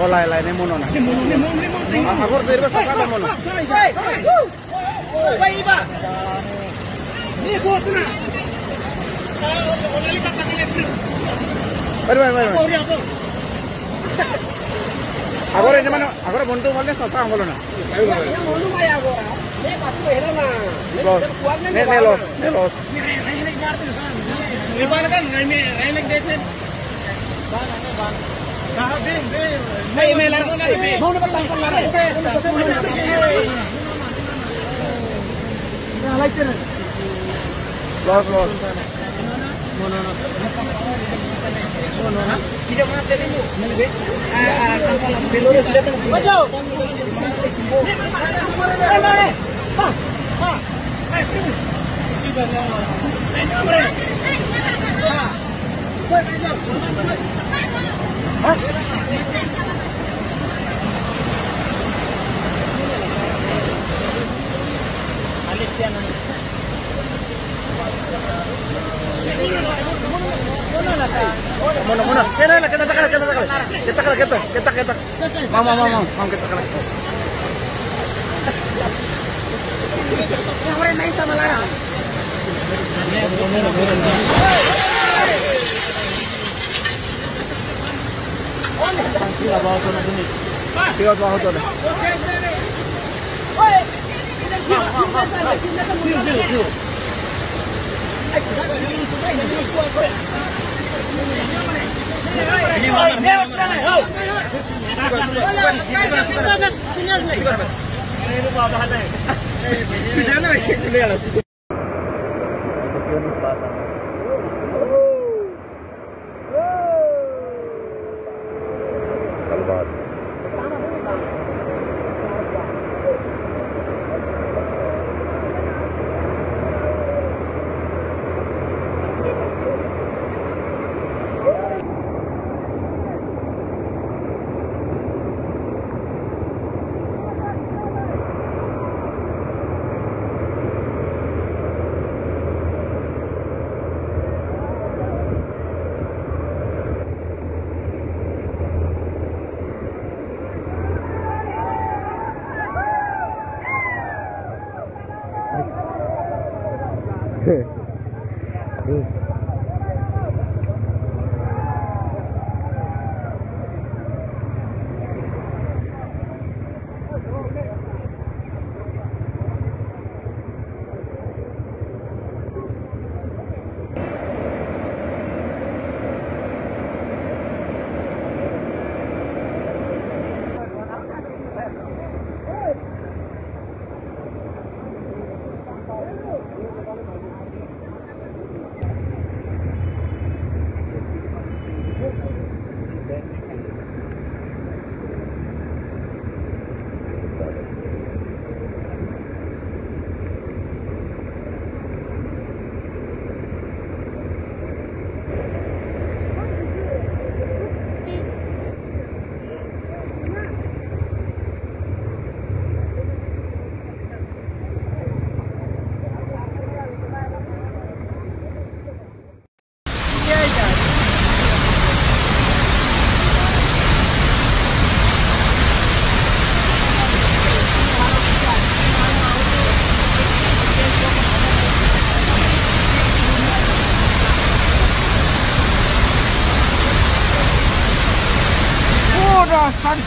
Oh, lain-lain ini mono. Aku harus dari besar sama mono. Agora ini mana? Agora buntu malnya sasa angolo na. Los. Nelos. Los. Tidak mana tadi mu? Belum sudah tengah. Maju. Muna. Kena kita kalah. Mau kita kalah. Yang orang main sama Lara. Tiga bawa tu dah.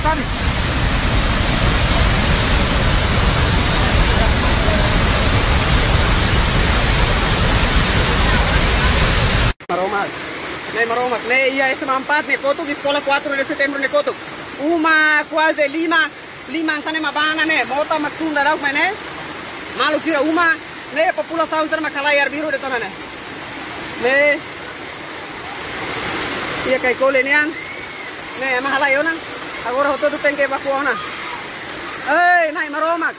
Sari. Aromas. Nih maromak, nih iya SMA 4 nih kotuk di sekolah 4 de setembro nih kotuk. Uma quase lima sana mabana nih, mota maktunda dauk nih. Malu kira uma nih população sana makalai biru de tona nih. Nih iya kai kole nian. Nih emang halai ona. Agora todo tem que evacuar ona. Ei, nai maromak.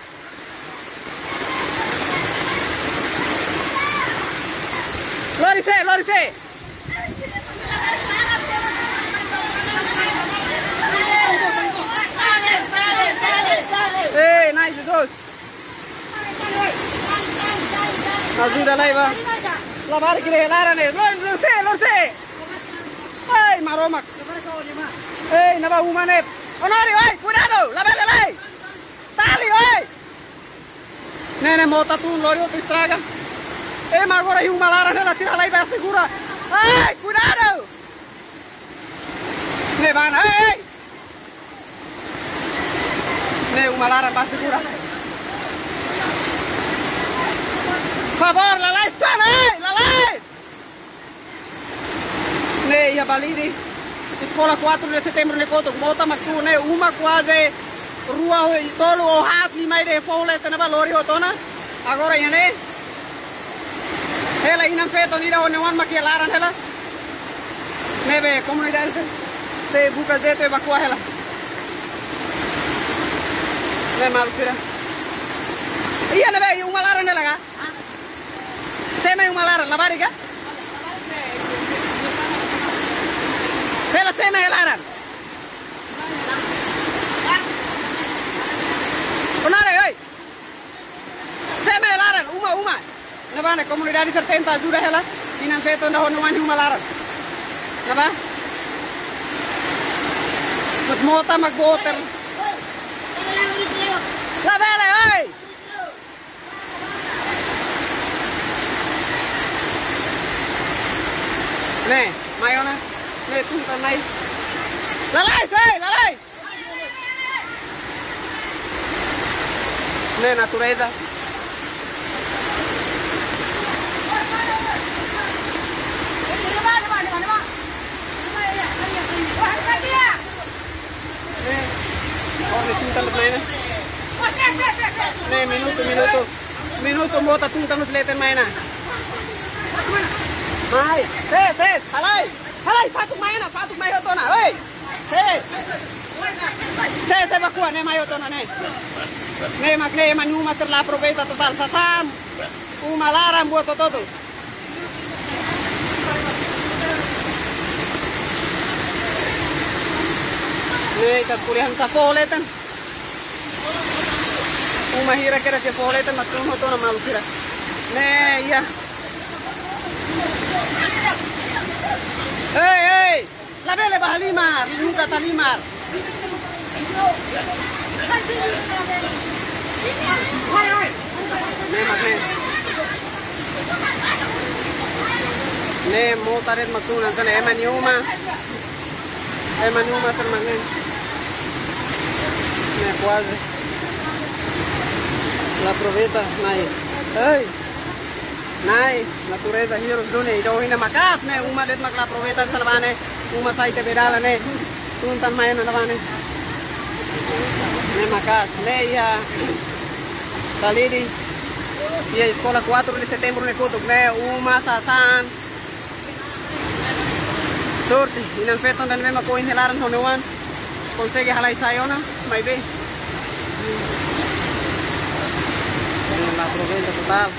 Lorise. Hey, nice dos. Ajuda lá, Iva. Lavar que relara, né? Lorse. Hey, maromak. Hey, naba humane. Onori, oi, cuidado, lavele lá. Tali, oi. Nene, mota tu, lorio tu estraga. Hey, mas agora uma lara nela, tira lá e vai segura. Hey, cuidado. Ne van, hey. Ne uma lara vai segura. Favor, la lei squana, la lei. Ne ia balidi. Sekolah 4 de setembro ne kotok mota maktu ne uma quase rua tolo o hat lima de fole tena valori otona. Agora yane. Hela inam feto ni da one makielaran hela. Nebe comunidade se buka de te evacua hela. Ne mal tira. Iya nebe uma laran hela ga. Seme uma laran la bariga. Hela seme helaran. Onare oi. Seme helaran uma. Naba comunidade sertenta ajuda hela. Inam feto na honuan uma laran. Naba? Magmota magboter. La vele oi. Ne, mayona. Ne tunta nai. Lalai. Ne natureza. Ne tunta maina. Ne minuto mota tunta nut leten maina. Hai, ses, halai, fatuk mai otona, oi. Ses evacua ne mai otona ne. Ne manuma ter la aproveita total sasam. Uma lara buat todo. Ne kat kuliahan sa foletan. Uma hira kera se foletan matun otona malu sira. Ne iya. Hey, la bele bahalimar, nunca talimar. Ne motaret matuna sana emaniuma termanen. Ne quase. La proveta nai. Hey. Nai, natureza hiros dune ido hina makas ne uma det mak la proveta salvane uma saite bedala ne tuntan maena lavane ne makas ne ya talidi ya sekolah 4 de setembro ne kotuk ne uma sasan sorte inan feton dan mema ko inhelaran honuan consegue halai sayona mai be la proveta total.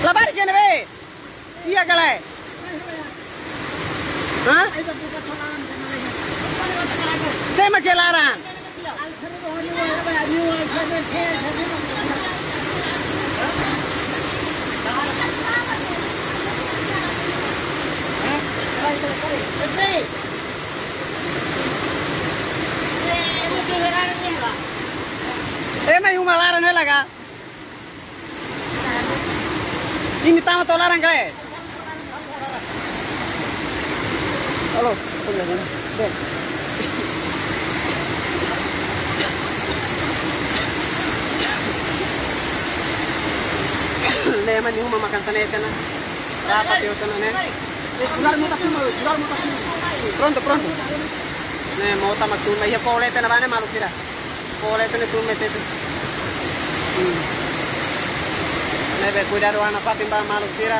La barca ne ve? Iya kale. Hah? Saya makelaran. May umalaran nila ka? Ini tama tolaran ka eh? Halo, Le man yung mamakan sana ito na. Dapat yun ito na ne. Jual mo tayo mo. Pronto. Ne mota magtunay ya pole ito na ba ne maluk sila. Pole ito na tunay ito. Ne be cuidado ana patin ba maluk sila.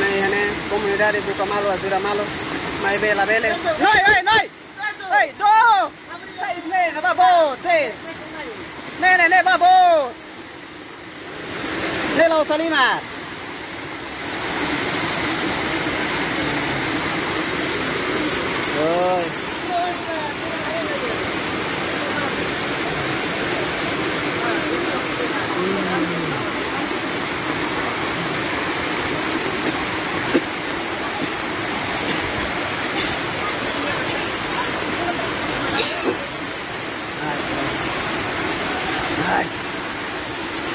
Ne hane comunidade buka malu azura malu. Mai bela bele. Noi. Hey, do. Seis ne, babo, seis. Ne, babo. Ne lo salimar. Oi.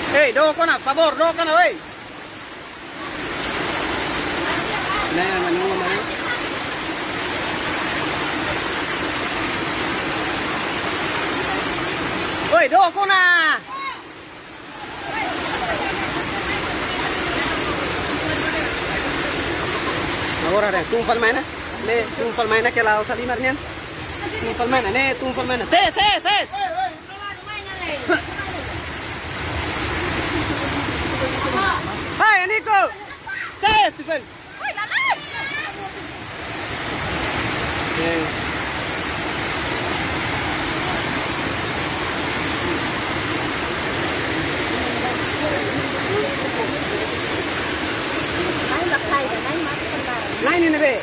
Hey, do ko na, favor, do ka na, wey. Na manungo man. Oi, do ko na. Ahora re, tumpal mana? Le, tumpal mana ke lao salimar niyan? Tumpal mana, ne, tumpal mana. Ses. Hai, Nico. Ses, Stephen. Oi, lalai. Lain ini be.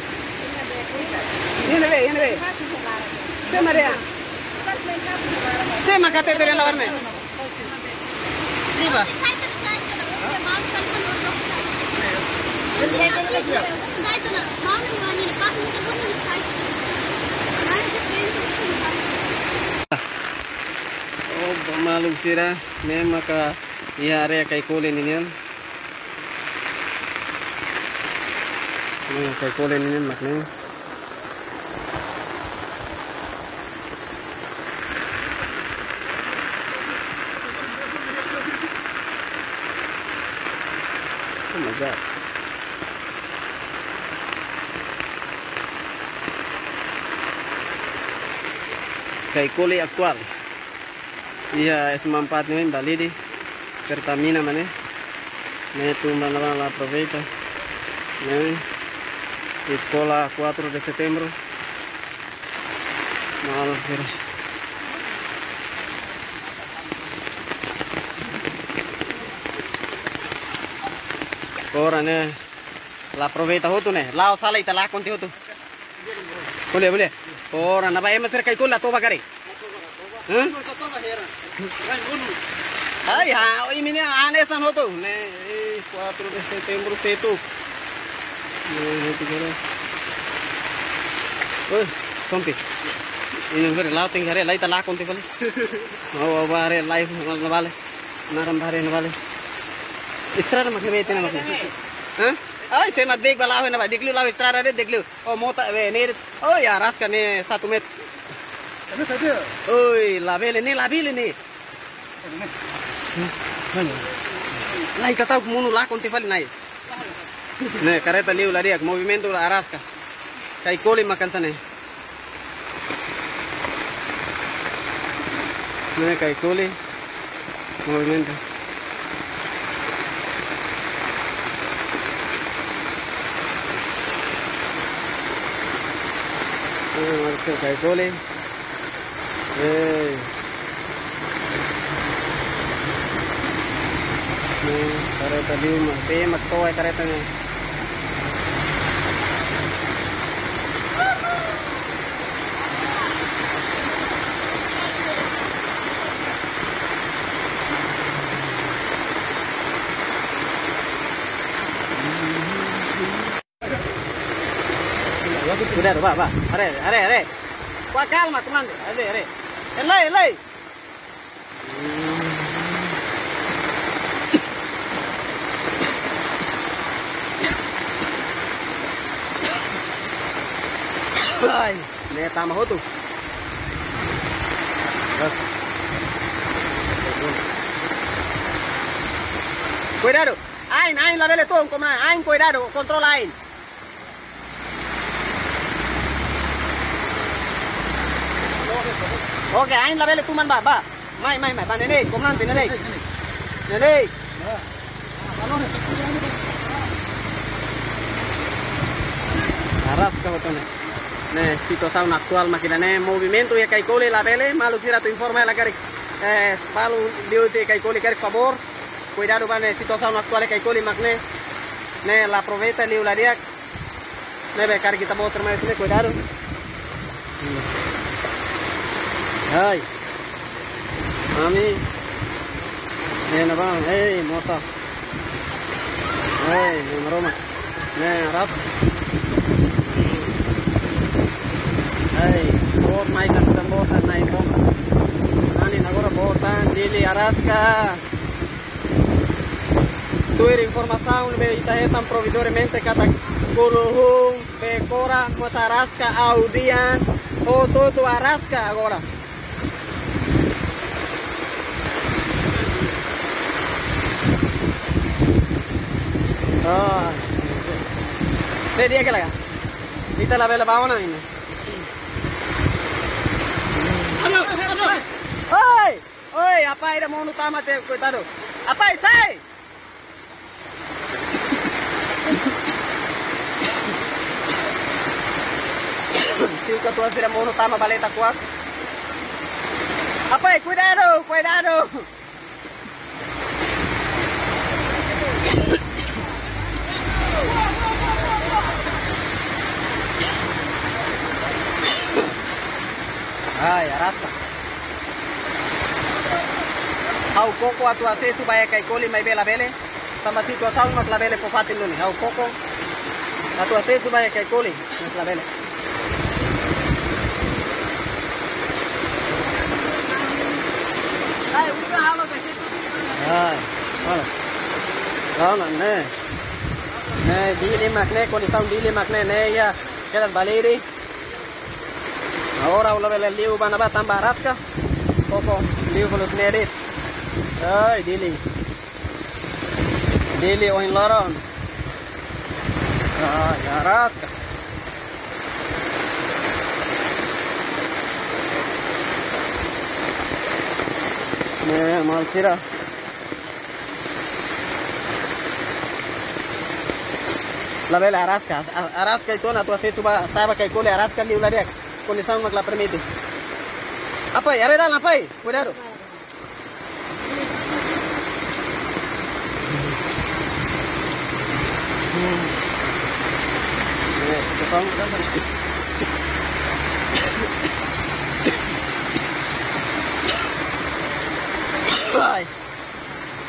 Sama dia. Sama kata itu yang lawarnya. Tiba. Oh, malum sira, ne maka area kay kulin ninyo. Kay kulin ninyo makne. Oh my God. Kay kuli aktual. Iya, es mampat nih Bali di Pertamina mana? Nih tumba la aproveita. Nih sekolah 4 de setembro. Malu sih. Orang nih la aproveita hotu nih. Lao sala ita la konti hotu. Boleh. Orang napa emas kay kula to bagari. Hah? Ay, ha, ini ni anesan hoto. Ne, 4 de setembro tetu. Ne, itu kira. Oh, sompi. Ini ngere lauting hari lai tala konti bali. Oh, bare live navale. Naram bare navale. Istrar makne bete na makne. Hah? Ay, saya mat beg bala na ba. Deklu law istrar are deklu. Oh, mota we ne. Oh, ya ras ka ne 1 met. Oi, labile ni. Lai kata munu la konti fali nai. Ne kareta liu la riak movimento la arasca. Kai koli makan sana. Ne kai koli movimento. Kai koli. Kareta liu mah, mak toy kareta nya. Udah, ba. Are. Kuat calma, teman. Are. Elai. Ay, ne tama ho tu. Bas. Cuidado. Ain la vele tuh, como ain cuidado, controla ain. Oke, ain la vele tuh man ba. Mai, ba nene, como nanti nene. Nene. Arrasca botone. Situação actual makinane movimento ya kaikoli la vele, malu kira tu informa la kari. Malu diu ti kaikoli kari favor. Cuidado bane situação actual kaikoli makne. Ne la proveta liu la diak. Ne be kari kita motor mai tu cuidado. Hai. Mami. Ne na bang, hey motor. Hey, Roma. Ne ras. Hey, bot naik kan botan naik bom. Ani agora botan dili arasca. Tuir informação be itahetam provisoriamente kata guluhum be cora motarasca audian o todo arasca agora. Oh. Dia que laga. Kita la vela baona ini. Oi, apa ida mau utama te coitado. Apa sai? Tiu que tua vira mau utama baleta kuat. Apa cuidado. Ay, arrasca. Hau coco a tu acceso vaya que coli mai bela bele. Sama situação mas la bele po fatin luni. Hau coco a tu acceso vaya que coli mas la bele. Ay, udah halo ke situ. Ay, halo. Halo, ne dili makne condição dili makne ne ya quedas baleri. Ahora ulo vele liu van a tambah arasca. Poco liu con los neris. Ay, Dili oin loron. Ay, arasca. Mal tira. La vela arasca y tona tu así tu va sabe que cole arasca liu la dek. Condição mak la permite. Apa? Areda apa? Cuidado.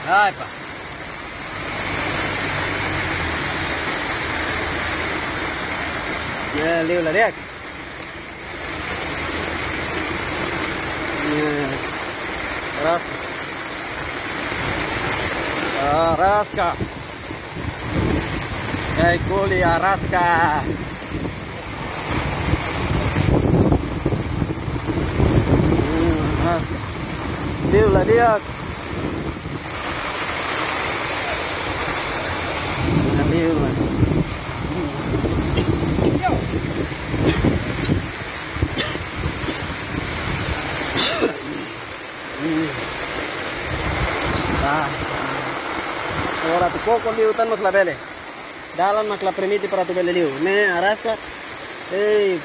Ai, pá. Ya, liu la dek. Arasca. Hey, culi arasca. Liu la dia. Liu la. Ahora tu coco liu tan mas la bele. Dalan mak la permite para tu bele liu. Ne arasca. Hey.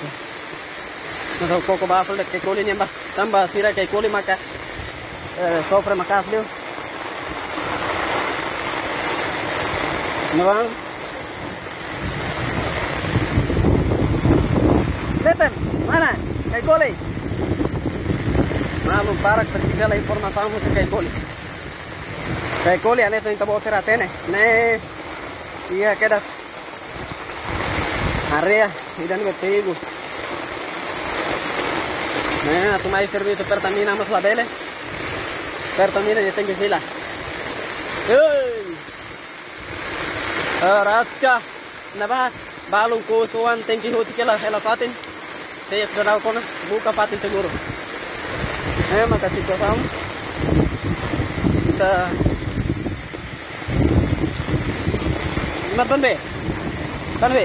Mas o coco ba de que coli nyamba. Tamba sira que coli maka. Sofre makas liu. Nawan. Leten, mana? Kai coli. Malu parak persija la informação de kai coli. Kai coli ane então tabo tera tene. Ne. Iya quedas. Area, idan me pego. Ne, tu mai servito per tamina mas la bele. Per tamina ya tengo fila. Hey. Arasca. Naba balung ko soan tenki hoti kela hela patin. Saya sudah kona buka patin seguro. Makasih kau kita Imat ban be. Ban be.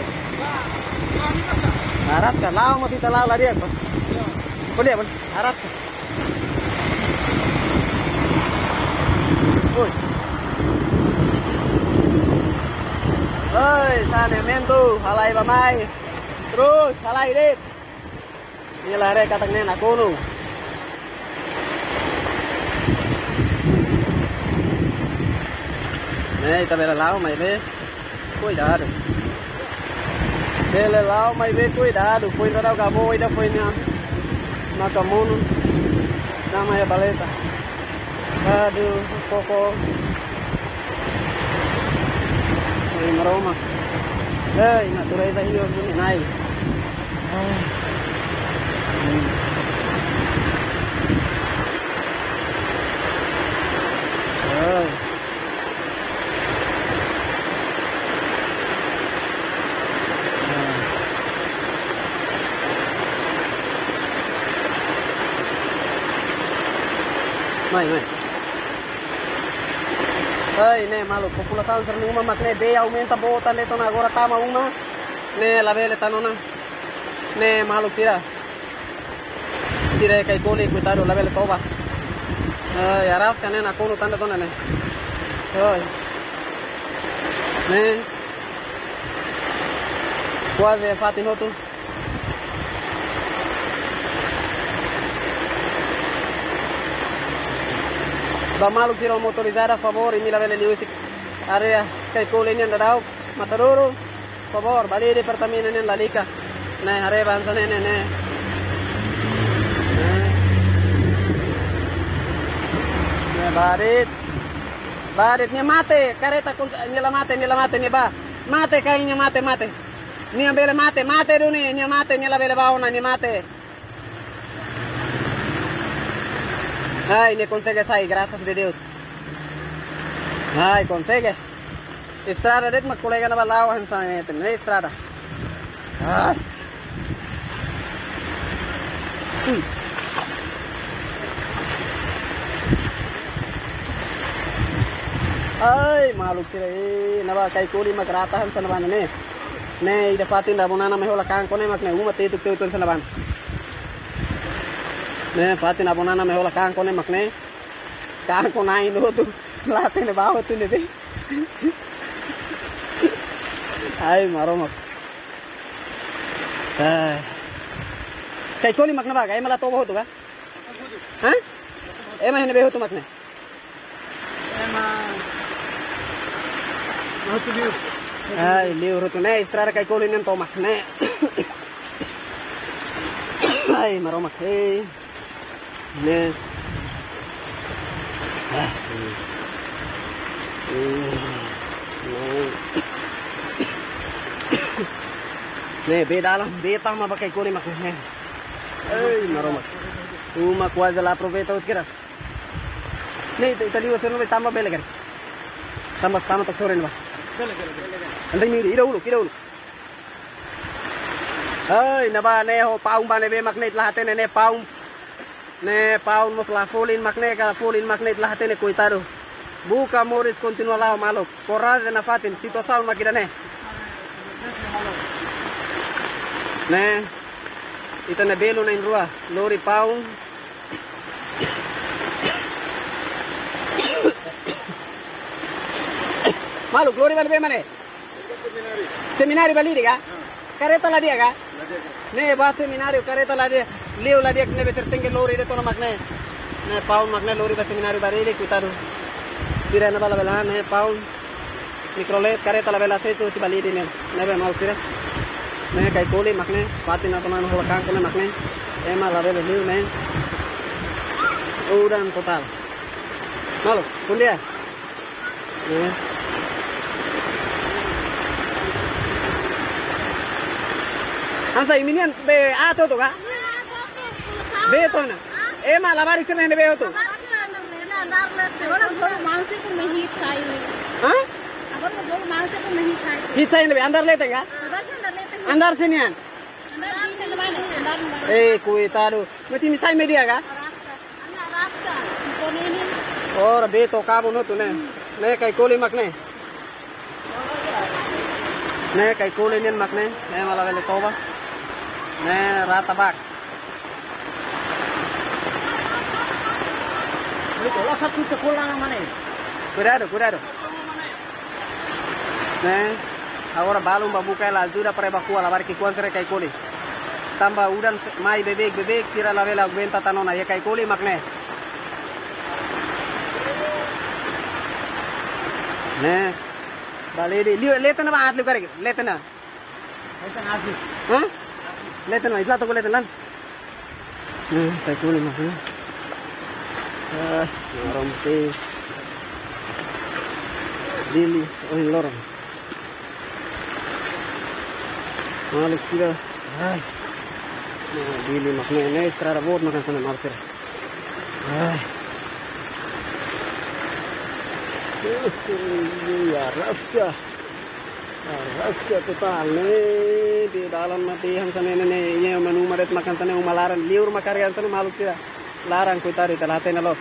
Aras ka lao mo tita lao la dia ko. Boleh bon. Aras ka. Oi. Oi, saneamento, halai bamai. Terus halai dit. Ini lare katanya nak kono. Này, ta về là lão mày về cuối đã được. Về là lão mày về cuối đã được. Cuối đâu cả bôi đâu cuối nha. Mà cả môn nama ya baleta. Aduh, koko. Ini meroma. Nak turai saya hidup ni naik. Mai. Ay, ne malu população sering uma mak ne be aumenta bota le tona agora tama uma ne la vele tanona ne malu tira kai koli cuidado la vele toba. Ay, aras kane na kono tanda tona ne. Ay. Ne. Quase fatino tu. Va malo quiero motorizar a favor y mira vele liutik area kay kulin yan daw mataduro favor bali departamento nen lalika na hare bansa ne barit ni mate kareta ni la mate ni ba mate kay ni mate ni bele mate duni ni mate ni la bele baona ni mate. Ay, le consigues ahí, gracias de Dios. Ay, consigue. Estrada, dit mak colega na balaw han sa natin. Estrada. Ay. Ay, maluk sila naba kay kuli magratahan sa naban ne. Ne idapatin na bunana may hulakan ko ne mak ne umati tuk sa naban. Ne pati na bonana me hola kan ko ne makne kan ko nai no tu late ne baho tu ne be ai maro mak kai ko ni makna ba kai mala to baho tu ka ha ema hene be ho tu makne ema no tu liu ai liu ro tu ne istrar kai ko ni nem to makne ai maro mak hey ne ne be dalam be tama pakai kuli mak ne ei maromak uma quase lá aproveita o kiras ne tadi você não vai tama bele kan tama tak sore ba bele andai mi ira ulu ai na ba ne ho paung ba ne be mak ne lahate ne paung ne paun mos la folin magnet la hatene coitado buka moris continua lao malo corrade na fatin situação makida ne ita na belo na rua lori paun malo lori ban be mane seminari bali diga kareta la dia ga ne ba seminario kareta la dia Leo la dia ne beter tenge lori de tona makne ne paun makne lori ba seminario barele cuitado tira na bala bala ne paun microlet careta la bela seto ti bali ne be mal tira ne kai koli makne pati na tona no kan ko ne makne ema la bela liu ne udan total malo kundia ne ansa iminian be ato to ka beto na ema labari se ne be to हाँ हित चाहिए ना अंदर लेते क्या अंदर से नहीं ए कोई तारू मची मिसाई में दिया क्या और बे तो काबू न तूने नहीं कहीं कोली मकने Ne kay kulinin makne, ne malawele toba. Ne rata bak. Kalau satu sekolah mana? Cuidado. Ne, agora balum babuka la ajuda para evacuar la barca que kay kuli. Tamba udan mai bebek sira la vela aguenta tanona ya kay kuli makne. Ne, baledi letena ba atlu karege letena. Letena asli. Hah? Letena isla to letena lan. Ne, kay kuli makne. Rompe Dili oin lorong malik sila ay Dili makne ne estrada bot makan sana marker ay ya raska total ne di dalam mati ham sana ne ye menu maret makan sana umalaran liur makaryan sana maluk sila larang kutari telatena los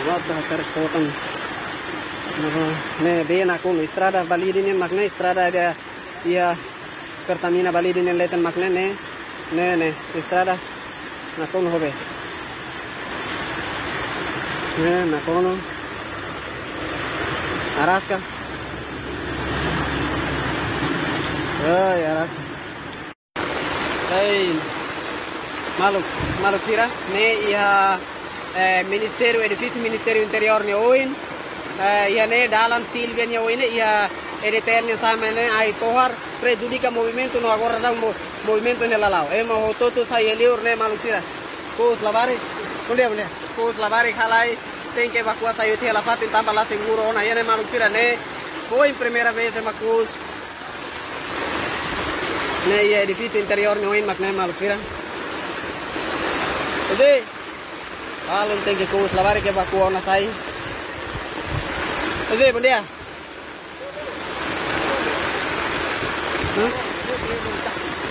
Wabda terkotong. Ne bena kun estrada balidinin makne estrada ada ia Pertamina balidinin leten makne ne estrada nakon hobe. Ne nakono Araska. Ay Araska. Hey maluk sira ne ia edifício Ministério Interior ne oin ia ne dalam Silvia ne oin ia EDTR ne sama ne ai tohar prejudica movimento no agora dá movimento ne lalau mo toto sai liur ne malusira kus lavari boleh kus lavari halai tem que evacuar sai uti la fatin tambah la seguro ona ia ne malusira ne foi primeira vez macus ne ia edifício Interior ne oin makne malusira Ede alun tem que kus lavari que evacuar ona sai Ede bom dia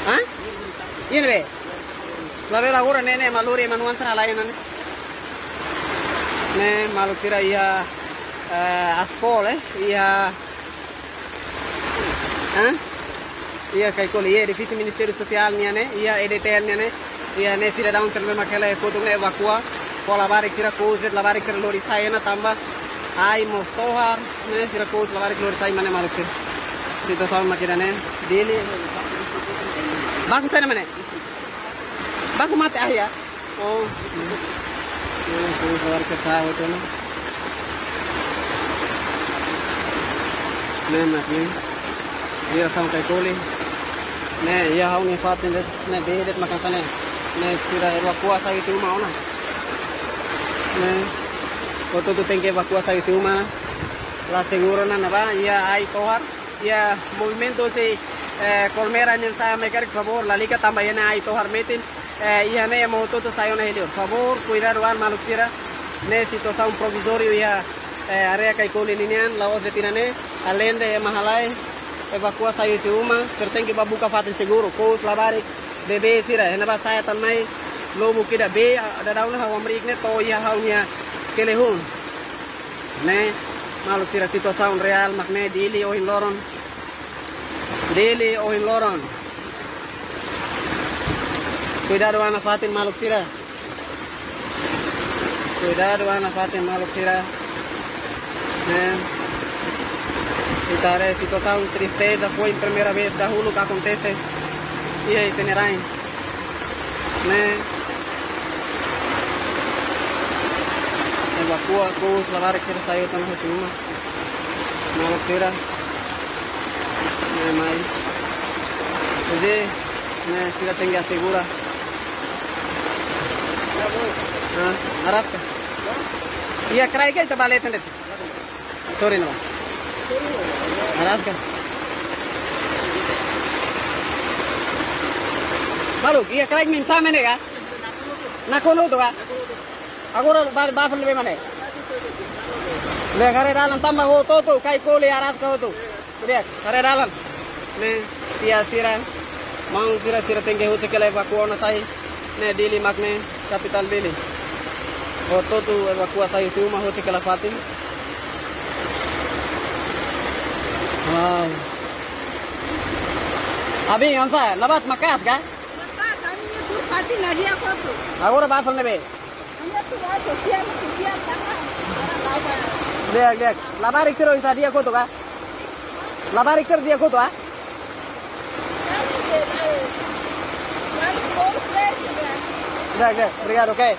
Hah? Ini be. Lalu agora nene maluri manuan lain nene. Ne malu kira ia aspol ia ia kai koli ia edifício Ministério Social ne ia EDTL ne ia ne tidak daun terlema kala foto ne evacua pola vari kira kouzet la vari kira lori sai na tamba ai mostohar ne kira kouz la vari lori sai mane malu kira. Itu sama makina ne Dili baku sana mana baku mati ya oh ini keluar ke sawah itu ne makni dia sama kayak kuli ne ya hau ni fatin ne bedet makan sana ne sira evacuasa itu mau na ne foto tu tengke evacuasa itu mana la seguro na ba ya ai tohar ya movimiento si Colmera en sa mecar por favor la liga también hay to harmetin ya ne moto to sayo ne por favor cuidar wan malukira necesito sa un provisorio ya area kai kolinian la voz de tirane alende mahalai evacua sayo tiuma perten que babuka fatin seguro ko labarik bebe sira hena ba saya tan mai lo bukida be ada daun ha amrik ne to ya haunya kelehun ne malukira situação real makne Dili oin loron Dili oin loron cuidado ana fatin maluk sira cuidado ana fatin maluk sira esta situação tristeza foi a primeira vez da Hulu que acontece e aí tenerai né evacua kus lavar que saiu tanah cuma maluk sira mai jadi ne sira tenga segura Araska iya krai ke tabale tende sorry no Araska baluk iya krai min samene ga nakono to ga agora bafal be mane le gare dalan tamba ho to kai kole Araska ho to lihat gare dalan ne tia sira mau sira tengge ho sekele evacuona sai ne Dili makne capital dele. Oto tu evacuação se uma rota que ela fatin. Wow. Abi onsa labat makat ka? Makat, ani tu pati lagi aku tu. Agora vai falne be. Ani tu vai sosial tangan. Lihat. Labarik kiro insa dia ko to ka? Labarik kiro dia ko to ah? Lihat. Obrigado, okay.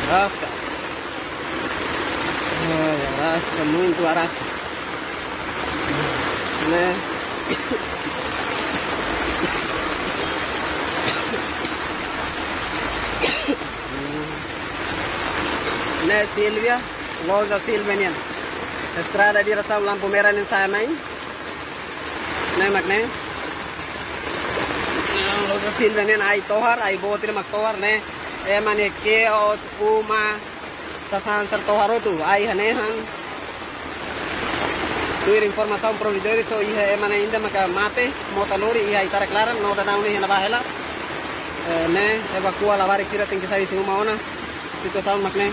Arrasca. Ai, arrasca, muito arrasca. Né? Né, Silvia? Loja Silvanian. Estrada di rasa lampu merah ni saya main. Né, makne? Loja Silvanian ai tohar, ai botir mak tohar ne. Emane ke ot uma sasan tertoharo tu ai hanehan tuir informação providore so ihe emane inda maka mate motalori ihe itara clara no da nauni hena bahela ne evacua lavar kira tem que sair sem uma ona situação makne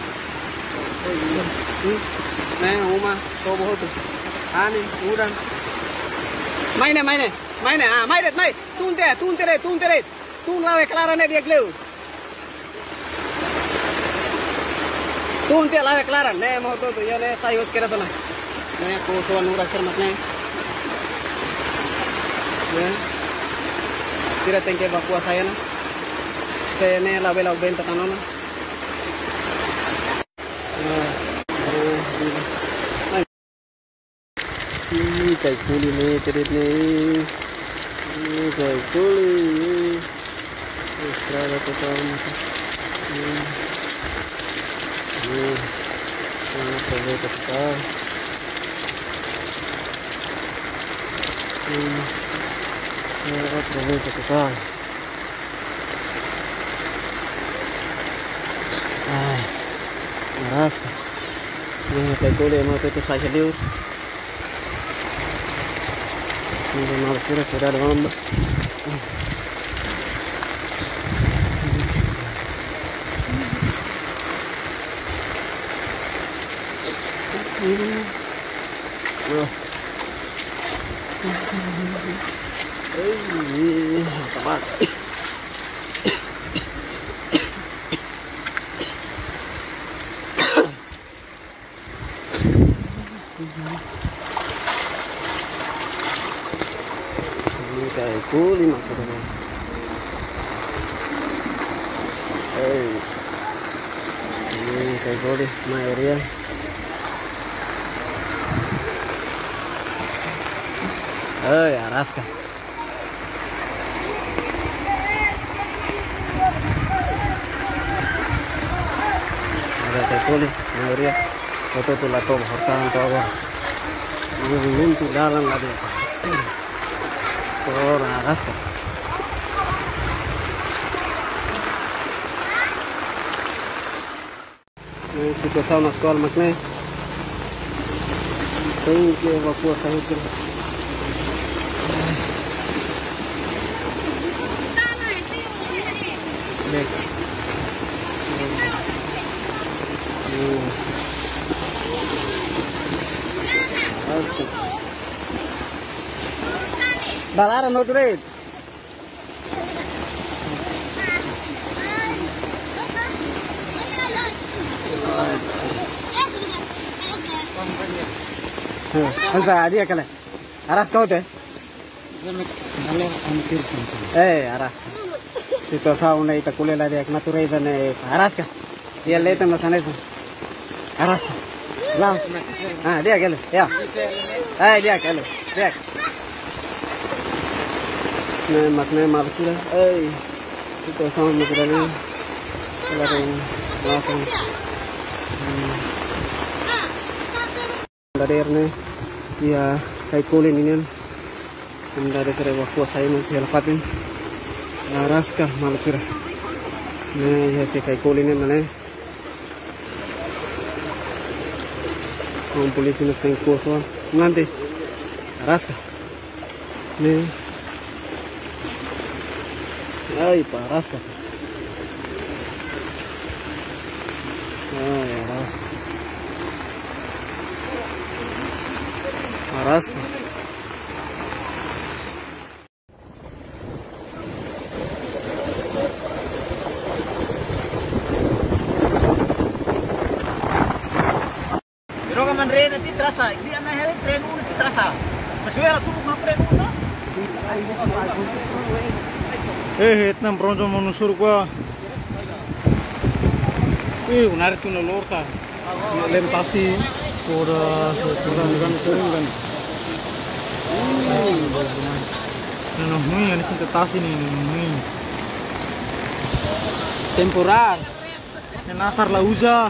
ne uma to bohotu ani udan maine ah mai tuntere tun lawe clara ne dia gleu Tunte la clara, ne mo to ya ne sai us kera to na. Ne ko to anu rakar mat ne. Ne. Tira tengke bakua saya na. Se ne la vela venta tanona. Ini kai kuli ne teret ne. Ini kai kuli. Estrada total. Aproveita que tá. Aproveita que tá. Ai, arrasca. Ini pegou ele mau tu saja dia. Ini mau kira dalam. Tepat. Ini kayak kuli maksudnya. Ini kayak kuli mayoria. Arrasca. Ada tekuli, mayoria. Foto tu la toma, hortan tu agora. Movimento dalam lagi. Ora arrasca. Ini situação atual makne. Tem que evacuar sahut. Balaran no duit. Hansa dia kale. Aras kau te? Aras. Itu sauna ita kulela dia naturei dan aras ka. Dia letem la sanes. Aras. Lam. Ah, dia kale. Ya. Dia kale. Dia. Ne makne malkura. Itu sauna naturei. Kalau langsung. Dari ya kayak kulin ini dari evakuasi saya masih lepatin araskah malu kira ya si kayak kulin ini mana Ang polisi na sa kurso. Nanti. Paras ka. Nih. Ay, paras ka. Ay, paras. Paras ka. Pero ka man rin nanti terasa, hindi na heli tren uno nanti terasa. Maswera tuh mga tren uno. Etnam pronto manusur gua. Unari tu nolorta. Lentasi por kan. No muy ani sinte tasi ni muy. Temporal. Natar la usa.